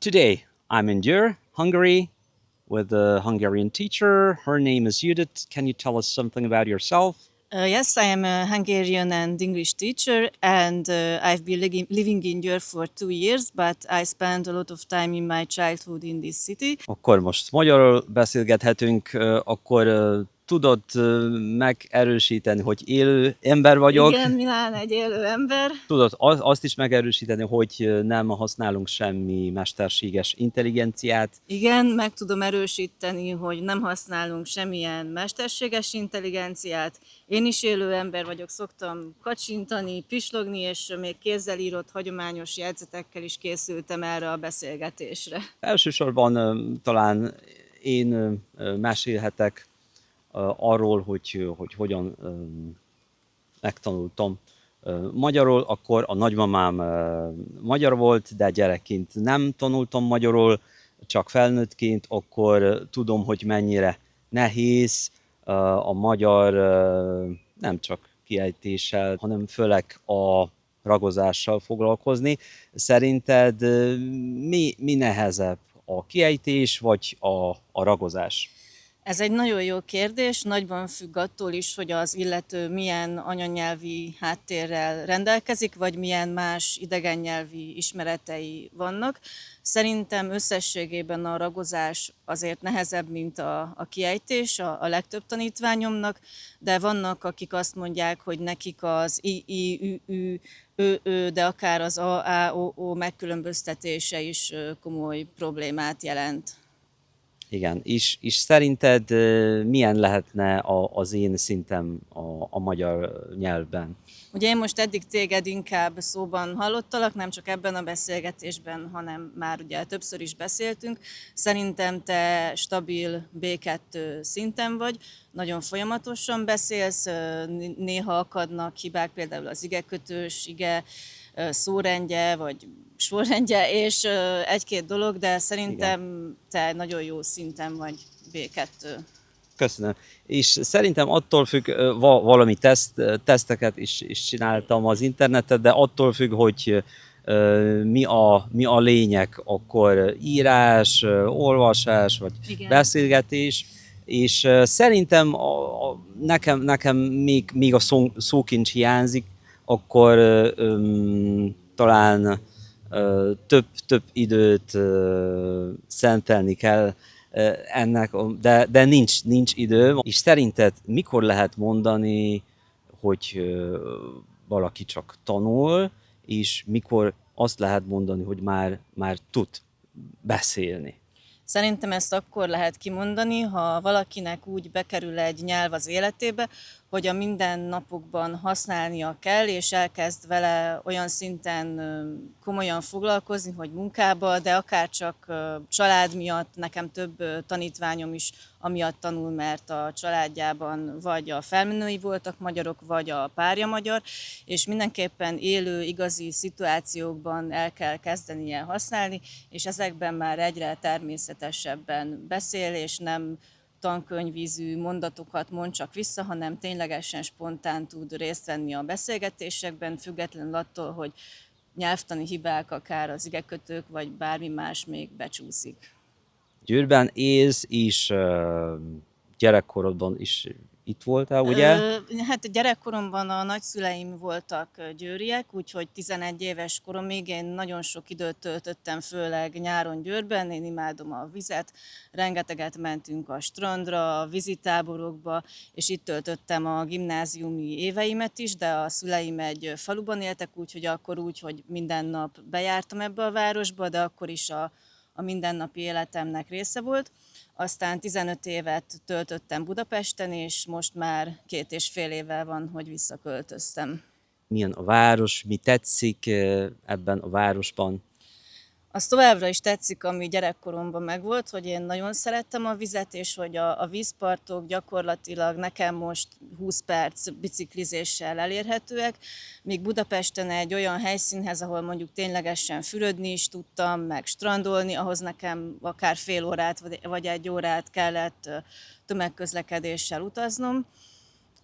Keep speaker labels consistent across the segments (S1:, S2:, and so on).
S1: Today, I'm in Győr, Hungary, with a Hungarian teacher. Her name is Judith. Can you tell us something about yourself?
S2: Yes, I am a Hungarian and English teacher, and I've been living in Győr for 2 years, but I spent a lot of time in my childhood in this city.
S1: Akkor most magyarul beszélgethetünk, akkor tudod megerősíteni, hogy élő ember vagyok.
S2: Igen, Milán egy élő ember.
S1: Tudod azt is megerősíteni, hogy nem használunk semmi mesterséges intelligenciát.
S2: Igen, meg tudom erősíteni, hogy nem használunk semmilyen mesterséges intelligenciát. Én is élő ember vagyok, szoktam kacsintani, pislogni, és még kézzel írott hagyományos jegyzetekkel is készültem erre a beszélgetésre.
S1: Elsősorban talán én mesélhetek arról, hogy hogyan megtanultam magyarul, akkor a nagymamám magyar volt, de gyerekként nem tanultam magyarul, csak felnőttként, akkor tudom, hogy mennyire nehéz a magyar nem csak kiejtéssel, hanem főleg a ragozással foglalkozni. Szerinted mi nehezebb, a kiejtés vagy a ragozás?
S2: Ez egy nagyon jó kérdés, nagyban függ attól is, hogy az illető milyen anyanyelvi háttérrel rendelkezik, vagy milyen más idegen nyelvi ismeretei vannak. Szerintem összességében a ragozás azért nehezebb, mint a kiejtés a legtöbb tanítványomnak, de vannak, akik azt mondják, hogy nekik az i, ü, ö, de akár az o megkülönböztetése is komoly problémát jelent.
S1: Igen, és szerinted milyen lehetne az én szintem a magyar nyelvben?
S2: Ugye én most eddig téged inkább szóban hallottalak, nem csak ebben a beszélgetésben, hanem már ugye többször is beszéltünk. Szerintem te stabil B2 szinten vagy, nagyon folyamatosan beszélsz, néha akadnak hibák, például az igekötős, szórendje, vagy sorrendje, és egy-két dolog, de szerintem te nagyon jó szinten vagy B2.
S1: Köszönöm. És szerintem attól függ, valami teszteket is csináltam az interneten, de attól függ, hogy mi a lényeg, akkor írás, olvasás, vagy
S2: Igen.
S1: beszélgetés, és szerintem nekem még a szókincs hiányzik, akkor talán több időt szentelni kell ennek, de nincs idő. És szerinted mikor lehet mondani, hogy valaki csak tanul, és mikor azt lehet mondani, hogy már tud beszélni?
S2: Szerintem ezt akkor lehet kimondani, ha valakinek úgy bekerül egy nyelv az életébe, hogy a mindennapokban használnia kell, és elkezd vele olyan szinten komolyan foglalkozni, hogy munkába, de akár csak család miatt, nekem több tanítványom is amiatt tanul, mert a családjában vagy a felmenői voltak magyarok, vagy a párja magyar, és mindenképpen élő, igazi szituációkban el kell kezdenie használni, és ezekben már egyre természetesebben beszél, és nem tankönyvízű mondatokat mond csak vissza, hanem ténylegesen spontán tud részt venni a beszélgetésekben, függetlenül attól, hogy nyelvtani hibák, akár az igekötők, vagy bármi más még becsúszik.
S1: Győrben élsz, és gyerekkorodban is itt voltál, ugye?
S2: Hát gyerekkoromban a nagyszüleim voltak győriek, úgyhogy 11 éves koromig én nagyon sok időt töltöttem, főleg nyáron Győrben, én imádom a vizet, rengeteget mentünk a strandra, a vízitáborokba, és itt töltöttem a gimnáziumi éveimet is, de a szüleim egy faluban éltek, úgyhogy akkor úgy, hogy minden nap bejártam ebbe a városba, de akkor is a mindennapi életemnek része volt. Aztán 15 évet töltöttem Budapesten, és most már 2,5 évvel van, hogy visszaköltöztem.
S1: Milyen a város, mi tetszik ebben a városban?
S2: Az továbbra is tetszik, ami gyerekkoromban megvolt, hogy én nagyon szerettem a vizet, és hogy a vízpartok gyakorlatilag nekem most 20 perc biciklizéssel elérhetőek, míg Budapesten egy olyan helyszínhez, ahol mondjuk ténylegesen fürödni is tudtam, meg strandolni, ahhoz nekem akár fél órát vagy 1 órát kellett tömegközlekedéssel utaznom.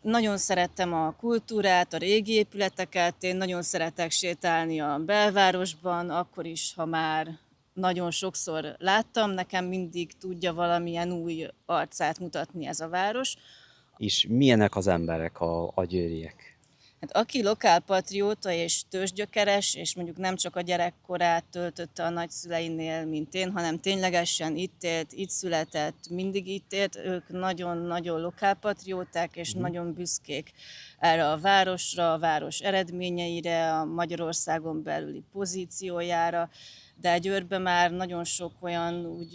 S2: Nagyon szerettem a kultúrát, a régi épületeket, én nagyon szeretek sétálni a belvárosban, akkor is, ha már nagyon sokszor láttam, nekem mindig tudja valamilyen új arcát mutatni ez a város.
S1: És milyenek az emberek, a győriek?
S2: Hát aki lokálpatrióta és tőzsgyökeres, és mondjuk nem csak a gyerekkorát töltötte a nagyszüleinél, mint én, hanem ténylegesen itt élt, itt született, mindig itt élt, ők nagyon-nagyon lokálpatrióták, és nagyon büszkék erre a városra, a város eredményeire, a Magyarországon belüli pozíciójára, de Győrben már nagyon sok olyan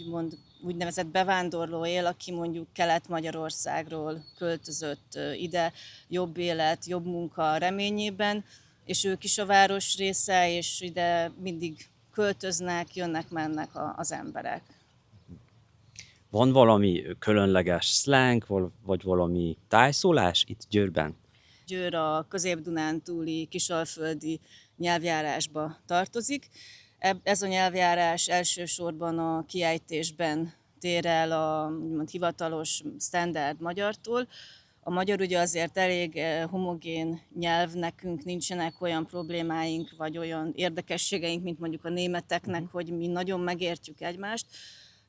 S2: úgynevezett bevándorló él, aki mondjuk Kelet-Magyarországról költözött ide jobb élet, jobb munka reményében, és ők is a város része, és ide mindig költöznek, jönnek-mennek az emberek.
S1: Van valami különleges slang, vagy valami tájszólás itt Győrben?
S2: Győr a Közép-Dunántúli kisalföldi nyelvjárásba tartozik. Ez a nyelvjárás elsősorban a kiejtésben tér el a úgymond hivatalos standard magyartól. A magyar ugye azért elég homogén nyelv, nekünk nincsenek olyan problémáink, vagy olyan érdekességeink, mint mondjuk a németeknek, hogy mi nagyon megértjük egymást,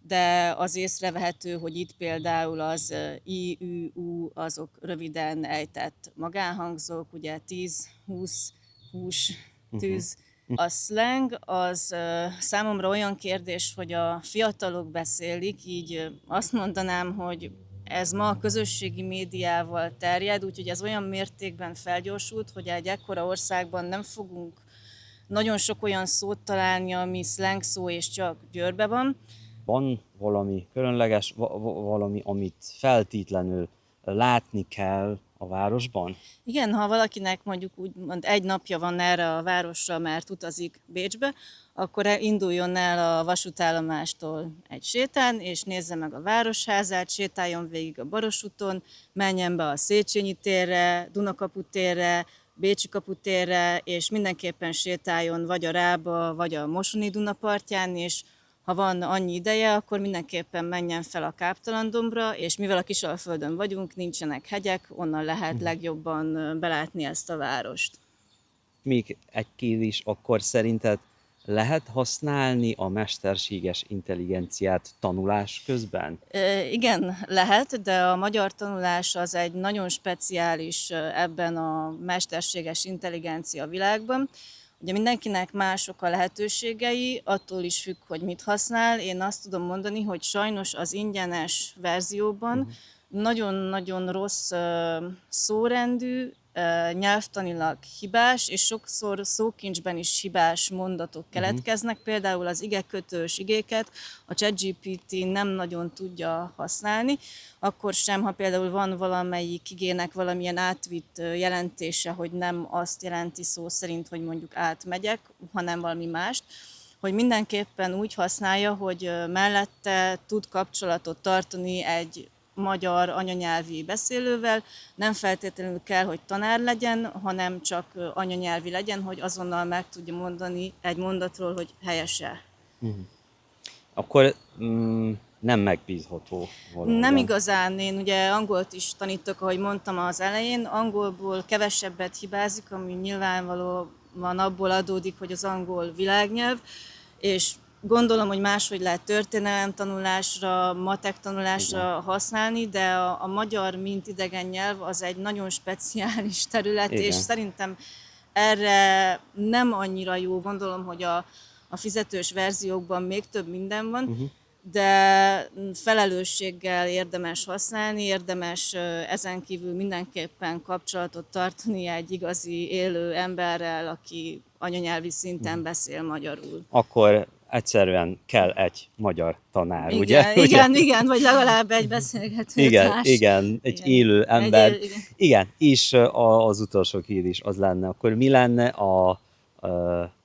S2: de az észrevehető, hogy itt például az i, ü, u, azok röviden ejtett magánhangzók, ugye 10, 20, hús, tűz. A slang az számomra olyan kérdés, hogy a fiatalok beszélik, így azt mondanám, hogy ez ma a közösségi médiával terjed, úgyhogy ez olyan mértékben felgyorsult, hogy egy ekkora országban nem fogunk nagyon sok olyan szót találni, ami slang szó és csak Győrben van.
S1: Van valami különleges, valami, amit feltétlenül látni kell a városban?
S2: Igen, ha valakinek mondjuk úgymond egy napja van erre a városra, mert utazik Bécsbe, akkor induljon el a vasútállomástól egy sétán, és nézze meg a Városházát, sétáljon végig a Barosúton, menjen be a Széchenyi térre, Dunakapu térre, Bécsi kaputérre, és mindenképpen sétáljon vagy a Rába, vagy a Mosoni Duna partján, és ha van annyi ideje, akkor mindenképpen menjen fel a Káptalan-dombra, és mivel a Kisalföldön vagyunk, nincsenek hegyek, onnan lehet legjobban belátni ezt a várost.
S1: Még egy kérdés, akkor szerinted lehet használni a mesterséges intelligenciát tanulás közben?
S2: Igen, lehet, de a magyar tanulás az egy nagyon speciális ebben a mesterséges intelligencia világban. Ugye mindenkinek mások a lehetőségei, attól is függ, hogy mit használ. Én azt tudom mondani, hogy sajnos az ingyenes verzióban nagyon-nagyon rossz szórendű, nyelvtanilag hibás, és sokszor szókincsben is hibás mondatok keletkeznek. Például az igekötős igéket a ChatGPT nem nagyon tudja használni, akkor sem, ha például van valamelyik igének valamilyen átvitt jelentése, hogy nem azt jelenti szó szerint, hogy mondjuk átmegyek, hanem valami mást, hogy mindenképpen úgy használja, hogy mellette tud kapcsolatot tartani egy magyar anyanyelvi beszélővel, nem feltétlenül kell, hogy tanár legyen, hanem csak anyanyelvi legyen, hogy azonnal meg tudja mondani egy mondatról, hogy helyese.
S1: Akkor nem megbízható valóban.
S2: Nem igazán, én ugye angolt is tanítok, ahogy mondtam az elején, angolból kevesebbet hibázik, ami nyilvánvalóan abból adódik, hogy az angol világnyelv, és gondolom, hogy máshogy lehet történelemtanulásra, matek tanulásra használni, de a magyar, mint idegen nyelv, az egy nagyon speciális terület,
S1: Igen.
S2: és szerintem erre nem annyira jó. Gondolom, hogy a fizetős verziókban még több minden van, de felelősséggel érdemes használni, érdemes ezen kívül mindenképpen kapcsolatot tartani egy igazi élő emberrel, aki anyanyelvi szinten beszél magyarul.
S1: Akkor egyszerűen kell egy magyar tanár,
S2: Igen,
S1: ugye?
S2: igen, vagy legalább egy beszélgető társ.
S1: Igen, egy élő ember.
S2: Igen.
S1: Igen, és az utolsó kérdés az lenne, akkor mi lenne a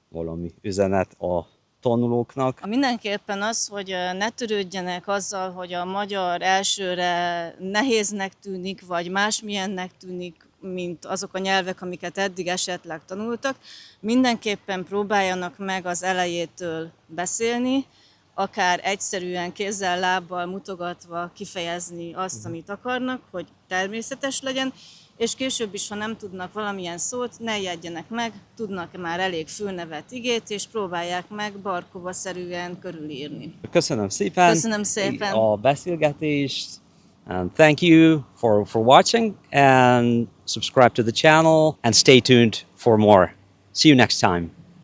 S1: valami üzenet a tanulóknak?
S2: Mindenképpen az, hogy ne törődjenek azzal, hogy a magyar elsőre nehéznek tűnik, vagy másmilyennek tűnik, mint azok a nyelvek, amiket eddig esetleg tanultak. Mindenképpen próbáljanak meg az elejétől beszélni, akár egyszerűen kézzel, lábbal mutogatva kifejezni azt, amit akarnak, hogy természetes legyen, és később is, ha nem tudnak valamilyen szót, ne ijedjenek meg, tudnak már elég fülnevet, igét, és próbálják meg barkóba-szerűen körülírni.
S1: Köszönöm szépen,
S2: Köszönöm szépen.
S1: a beszélgetést, and thank you for watching, and subscribe to the channel, and stay tuned for more. See you next time.